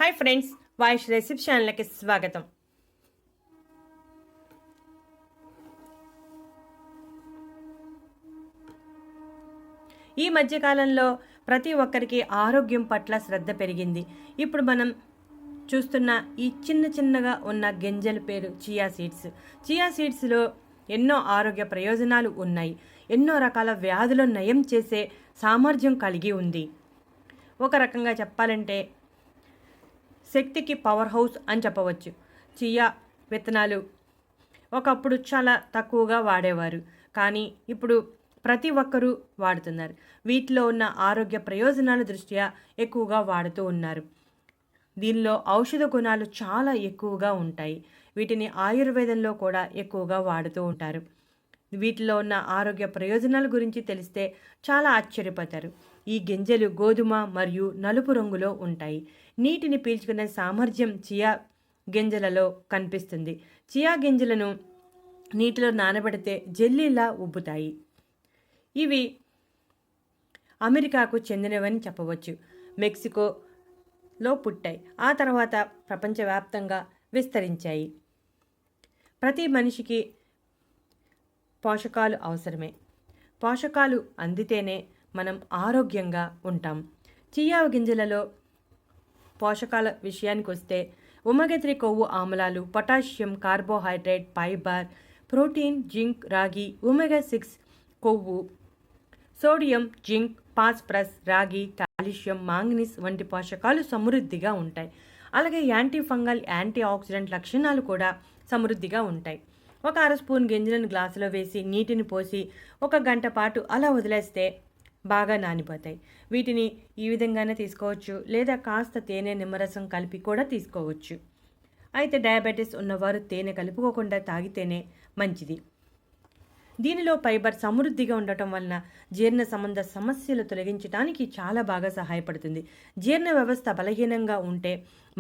Hi friends, వాయిష్ recipe ఛానల్కి స్వాగతం. ఈ మధ్యకాలంలో ప్రతి ఒక్కరికి ఆరోగ్యం పట్ల శ్రద్ధ పెరిగింది. ఇప్పుడు మనం చూస్తున్న ఈ చిన్నగా ఉన్న గింజల పేరు చియా సీడ్స్. చియా సీడ్స్లో ఎన్నో ఆరోగ్య ప్రయోజనాలు ఉన్నాయి. ఎన్నో రకాల వ్యాధులను నయం చేసే సామర్థ్యం కలిగి ఉంది. ఒక రకంగా చెప్పాలంటే శక్తికి పవర్ హౌస్ అని చెప్పవచ్చు. చియా విత్తనాలు ఒకప్పుడు చాలా తక్కువగా వాడేవారు, కానీ ఇప్పుడు ప్రతి ఒక్కరూ వాడుతున్నారు. వీటిలో ఉన్న ఆరోగ్య ప్రయోజనాల దృష్ట్యా ఎక్కువగా వాడుతూ ఉన్నారు. దీనిలో ఔషధ గుణాలు చాలా ఎక్కువగా ఉంటాయి. వీటిని ఆయుర్వేదంలో కూడా ఎక్కువగా వాడుతూ ఉంటారు. వీటిలో ఉన్న ఆరోగ్య ప్రయోజనాల గురించి తెలిస్తే చాలా ఆశ్చర్యపోతారు. ఈ గింజలు గోధుమ మరియు నలుపు రంగులో ఉంటాయి. నీటిని పీల్చుకునే సామర్థ్యం చియా గింజలలో కనిపిస్తుంది. చియా గింజలను నీటిలో నానబెడితే జెల్లీలా ఉబ్బుతాయి. ఇవి అమెరికాకు చెందినవని చెప్పవచ్చు. మెక్సికోలో పుట్టాయి, ఆ తర్వాత ప్రపంచవ్యాప్తంగా విస్తరించాయి. ప్రతి మనిషికి పోషకాలు అవసరమే. పోషకాలు అందితేనే మనం ఆరోగ్యంగా ఉంటాం. చియా గింజలలో పోషకాల విషయానికి వస్తే ఒమేగా 3 కొవ్వు ఆమ్లాలు, potassium, carbohydrate, fibre, protein, zinc, రాగి, ఒమేగా 6 కొవ్వు, సోడియం, జింక్, ఫాస్ఫరస్, రాగి, కాల్షియం, మాంగనీస్ వంటి పోషకాలు సమృద్ధిగా ఉంటాయి. అలాగే యాంటీ ఫంగల్, యాంటీ ఆక్సిడెంట్ లక్షణాలు కూడా సమృద్ధిగా ఉంటాయి. ఒక అర స్పూన్ గింజలను గ్లాసులో వేసి నీటిని పోసి 1 గంట పాటు అలా వదిలేస్తే బాగా నానిపోతాయి. వీటిని ఈ విధంగానే తీసుకోవచ్చు, లేదా కాస్త తేనె, నిమ్మరసం కలిపి కూడా తీసుకోవచ్చు. అయితే డయాబెటీస్ ఉన్నవారు తేనె కలుపుకోకుండా తాగితేనే మంచిది. దీనిలో ఫైబర్ సమృద్ధిగా ఉండటం వలన జీర్ణ సంబంధ సమస్యలు తొలగించడానికి చాలా బాగా సహాయపడుతుంది. జీర్ణ వ్యవస్థ బలహీనంగా ఉంటే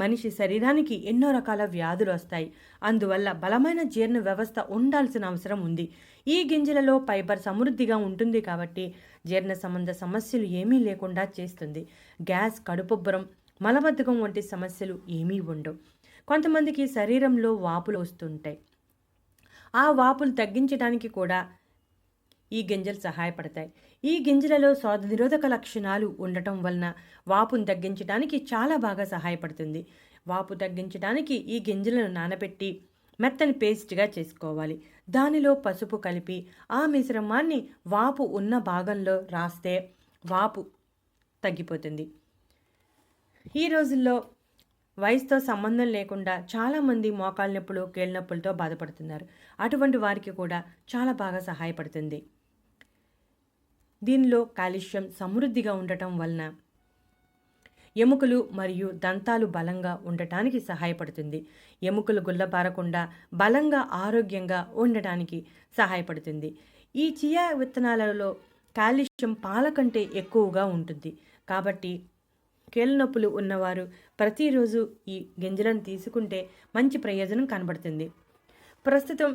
మనిషి శరీరానికి ఎన్నో రకాల వ్యాధులు వస్తాయి. అందువల్ల బలమైన జీర్ణ వ్యవస్థ ఉండాల్సిన అవసరం ఉంది. ఈ గింజలలో ఫైబర్ సమృద్ధిగా ఉంటుంది కాబట్టి జీర్ణ సంబంధ సమస్యలు ఏమీ లేకుండా చేస్తుంది. గ్యాస్, కడుపుబ్బరం, మలబద్ధకం వంటి సమస్యలు ఏమీ ఉండవు. కొంతమందికి శరీరంలో వాపులు వస్తుంటాయి. ఆ వాపులు తగ్గించడానికి కూడా ఈ గింజలు సహాయపడతాయి. ఈ గింజలలో నిరోధక లక్షణాలు ఉండటం వలన వాపును తగ్గించడానికి చాలా బాగా సహాయపడుతుంది. వాపు తగ్గించడానికి ఈ గింజలను నానబెట్టి మెత్తని పేస్ట్గా చేసుకోవాలి. దానిలో పసుపు కలిపి ఆ మిశ్రమాన్ని వాపు ఉన్న భాగంలో రాస్తే వాపు తగ్గిపోతుంది. ఈ రోజుల్లో వయసుతో సంబంధం లేకుండా చాలామంది మోకాళ్ళ నొప్పులు, కీళ్ళ నొప్పులతో బాధపడుతున్నారు. అటువంటి వారికి కూడా చాలా బాగా సహాయపడుతుంది. దీనిలో కాల్షియం సమృద్ధిగా ఉండటం వలన ఎముకలు మరియు దంతాలు బలంగా ఉండటానికి సహాయపడుతుంది. ఎముకలు గుల్లబారకుండా బలంగా, ఆరోగ్యంగా ఉండటానికి సహాయపడుతుంది. ఈ చియా విత్తనాలలో కాల్షియం పాల కంటే ఎక్కువగా ఉంటుంది. కాబట్టి కీళ్ళ నొప్పులు ఉన్నవారు ప్రతిరోజు ఈ గింజలను తీసుకుంటే మంచి ప్రయోజనం కనబడుతుంది. ప్రస్తుతం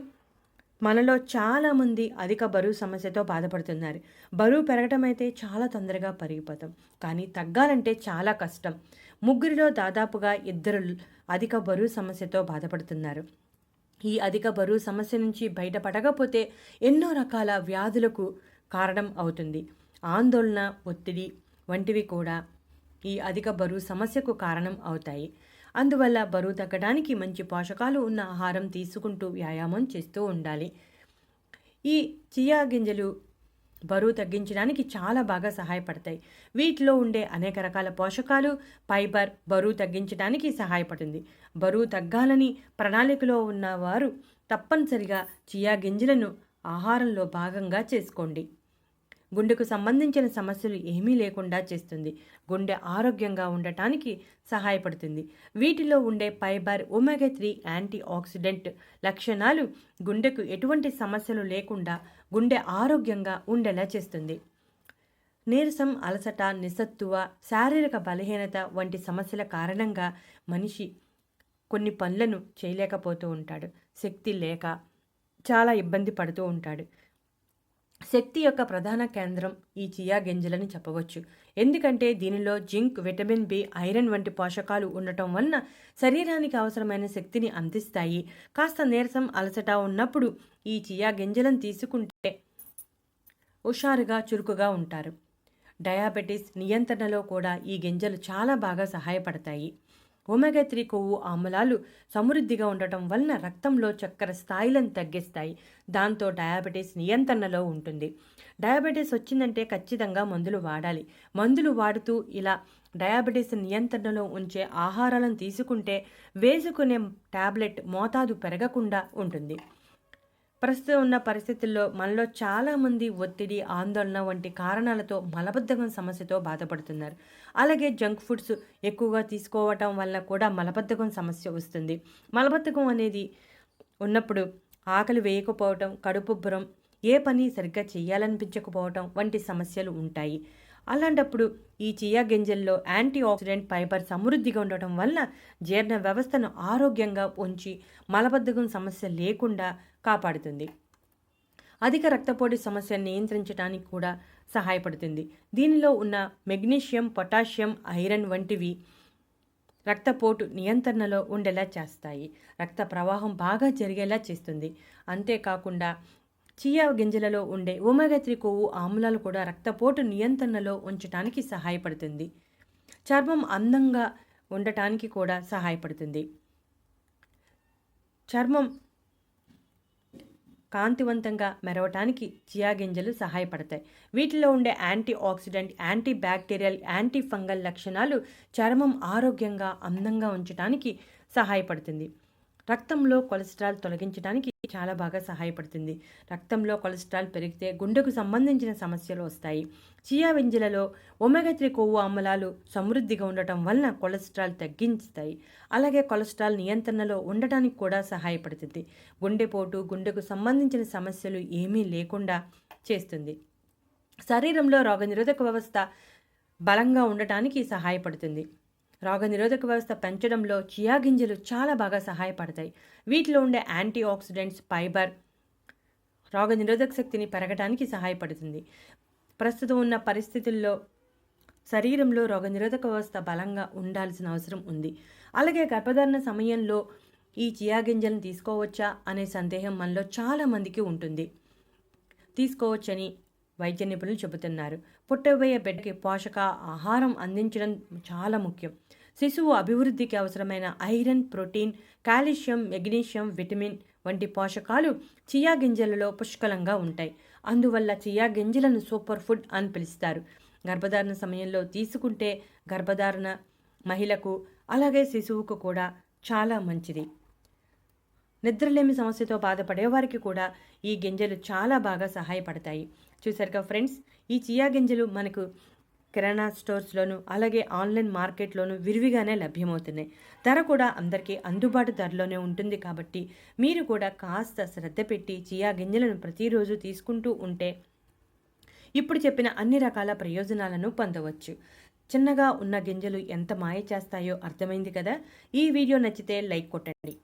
మనలో చాలామంది అధిక బరువు సమస్యతో బాధపడుతున్నారు. బరువు పెరగటం అయితే చాలా తొందరగా పెరిగిపోతాం, కానీ తగ్గాలంటే చాలా కష్టం. 3 దాదాపుగా 2 అధిక బరువు సమస్యతో బాధపడుతున్నారు. ఈ అధిక బరువు సమస్య నుంచి బయటపడకపోతే ఎన్నో రకాల వ్యాధులకు కారణం అవుతుంది. ఆందోళన, ఒత్తిడి వంటివి కూడా ఈ అధిక బరువు సమస్యకు కారణం అవుతాయి. అందువల్ల బరువు తగ్గడానికి మంచి పోషకాలు ఉన్న ఆహారం తీసుకుంటూ వ్యాయామం చేస్తూ ఉండాలి. ఈ చియా గింజలు బరువు తగ్గించడానికి చాలా బాగా సహాయపడతాయి. వీటిలో ఉండే అనేక రకాల పోషకాలు, ఫైబర్ బరువు తగ్గించడానికి సహాయపడుతుంది. బరువు తగ్గాలని ప్రణాళికలో ఉన్నవారు తప్పనిసరిగా చియా గింజలను ఆహారంలో భాగంగా చేసుకోండి. గుండెకు సంబంధించిన సమస్యలు ఏమీ లేకుండా చేస్తుంది. గుండె ఆరోగ్యంగా ఉండటానికి సహాయపడుతుంది. వీటిలో ఉండే ఫైబర్, ఒమేగా 3 యాంటీ ఆక్సిడెంట్ లక్షణాలు గుండెకు ఎటువంటి సమస్యలు లేకుండా గుండె ఆరోగ్యంగా ఉండేలా చేస్తుంది. నీరసం, అలసట, నిస్సత్తువ, శారీరక బలహీనత వంటి సమస్యల కారణంగా మనిషి కొన్ని పనులను చేయలేకపోతూ ఉంటాడు. శక్తి లేక చాలా ఇబ్బంది పడుతూ ఉంటాడు. శక్తి యొక్క ప్రధాన కేంద్రం ఈ చియా గింజలని చెప్పవచ్చు. ఎందుకంటే దీనిలో జింక్, విటమిన్ బి, ఐరన్ వంటి పోషకాలు ఉండటం వలన శరీరానికి అవసరమైన శక్తిని అందిస్తాయి. కాస్త నీరసం, అలసట ఉన్నప్పుడు ఈ చియా గింజలను తీసుకుంటే హుషారుగా, చురుకుగా ఉంటారు. డయాబెటీస్ నియంత్రణలో కూడా ఈ గింజలు చాలా బాగా సహాయపడతాయి. ఒమేగా 3 కొవ్వు ఆమ్లాలు సమృద్ధిగా ఉండటం వలన రక్తంలో చక్కెర స్థాయిలను తగ్గిస్తాయి. దాంతో డయాబెటీస్ నియంత్రణలో ఉంటుంది. డయాబెటీస్ వచ్చిందంటే ఖచ్చితంగా మందులు వాడాలి. మందులు వాడుతూ ఇలా డయాబెటీస్ నియంత్రణలో ఉంచే ఆహారాలను తీసుకుంటే వేసుకునే టాబ్లెట్ మోతాదు పెరగకుండా ఉంటుంది. ప్రస్తుతం ఉన్న పరిస్థితుల్లో మనలో చాలామంది ఒత్తిడి, ఆందోళన వంటి కారణాలతో మలబద్ధకం సమస్యతో బాధపడుతున్నారు. అలాగే జంక్ ఫుడ్స్ ఎక్కువగా తీసుకోవటం వల్ల కూడా మలబద్ధకం సమస్య వస్తుంది. మలబద్ధకం అనేది ఉన్నప్పుడు ఆకలి వేయకపోవటం, కడుపుబ్బరం, ఏ పని సరిగ్గా చేయాలనిపించకపోవటం వంటి సమస్యలు ఉంటాయి. అలాంటప్పుడు ఈ చియా గింజల్లో యాంటీ ఆక్సిడెంట్ ఫైబర్ సమృద్ధిగా ఉండటం వల్ల జీర్ణ వ్యవస్థను ఆరోగ్యంగా ఉంచి మలబద్ధకం సమస్య లేకుండా కాపాడుతుంది. అధిక రక్తపోటు సమస్యను నియంత్రించడానికి కూడా సహాయపడుతుంది. దీనిలో ఉన్న మెగ్నీషియం, పొటాషియం, ఐరన్ వంటివి రక్తపోటు నియంత్రణలో ఉండేలా చేస్తాయి. రక్త ప్రవాహం బాగా జరిగేలా చేస్తుంది. అంతేకాకుండా చియా గింజలలో ఉండే ఒమేగా 3 కొవ్వు ఆమ్లాలు కూడా రక్తపోటు నియంత్రణలో ఉంచడానికి సహాయపడుతుంది. చర్మం అందంగా ఉండటానికి కూడా సహాయపడుతుంది. చర్మం కాంతివంతంగా మెరవటానికి చియా గింజలు సహాయపడతాయి. వీటిలో ఉండే anti oxidant, anti bacterial, anti fungal లక్షణాలు చర్మం ఆరోగ్యంగా, అందంగా ఉంచడానికి సహాయపడుతుంది. రక్తంలో కొలెస్ట్రాల్ తొలగించడానికి చాలా బాగా సహాయపడుతుంది. రక్తంలో కొలెస్ట్రాల్ పెరిగితే గుండెకు సంబంధించిన సమస్యలు వస్తాయి. చియా గింజలలో ఒమేగా 3 కొవ్వు ఆమ్లాలు సమృద్ధిగా ఉండటం వలన కొలెస్ట్రాల్ తగ్గిస్తాయి. అలాగే కొలెస్ట్రాల్ నియంత్రణలో ఉండటానికి కూడా సహాయపడుతుంది. గుండెపోటు, గుండెకు సంబంధించిన సమస్యలు ఏమీ లేకుండా చేస్తుంది. శరీరంలో రోగనిరోధక వ్యవస్థ బలంగా ఉండటానికి సహాయపడుతుంది. రోగనిరోధక వ్యవస్థ పెంచడంలో చియా గింజలు చాలా బాగా సహాయపడతాయి. వీటిలో ఉండే యాంటీ ఆక్సిడెంట్స్, ఫైబర్ రోగనిరోధక శక్తిని పెరగడానికి సహాయపడుతుంది. ప్రస్తుతం ఉన్న పరిస్థితుల్లో శరీరంలో రోగనిరోధక వ్యవస్థ బలంగా ఉండాల్సిన అవసరం ఉంది. అలాగే గర్భధారణ సమయంలో ఈ చియా గింజలను తీసుకోవచ్చా అనే సందేహం మనలో చాలామందికి ఉంటుంది. తీసుకోవచ్చని వైద్య నిపుణులు చెబుతున్నారు. పుట్టబోయే బిడ్డకి పోషక ఆహారం అందించడం చాలా ముఖ్యం. శిశువు అభివృద్ధికి అవసరమైన iron, protein, calcium, magnesium, vitamin వంటి పోషకాలు చియా గింజలలో పుష్కలంగా ఉంటాయి. అందువల్ల చియా గింజలను సూపర్ ఫుడ్ అని పిలుస్తారు. గర్భధారణ సమయంలో తీసుకుంటే గర్భధారణ మహిళకు అలాగే శిశువుకు కూడా చాలా మంచిది. నిద్రలేమి సమస్యతో బాధపడే వారికి కూడా ఈ గింజలు చాలా బాగా సహాయపడతాయి. చూసారుగా ఫ్రెండ్స్, ఈ చియా గింజలు మనకు కిరాణా స్టోర్స్లోను అలాగే ఆన్లైన్ మార్కెట్లోను విరివిగానే లభ్యమవుతున్నాయి. ధర కూడా అందరికీ అందుబాటు ధరలోనే ఉంటుంది. కాబట్టి మీరు కూడా కాస్త శ్రద్ధ పెట్టి చియా గింజలను ప్రతిరోజు తీసుకుంటూ ఉంటే ఇప్పుడు చెప్పిన అన్ని రకాల ప్రయోజనాలను పొందవచ్చు. చిన్నగా ఉన్న గింజలు ఎంత మాయ చేస్తాయో అర్థమైంది కదా. ఈ వీడియో నచ్చితే లైక్ కొట్టండి.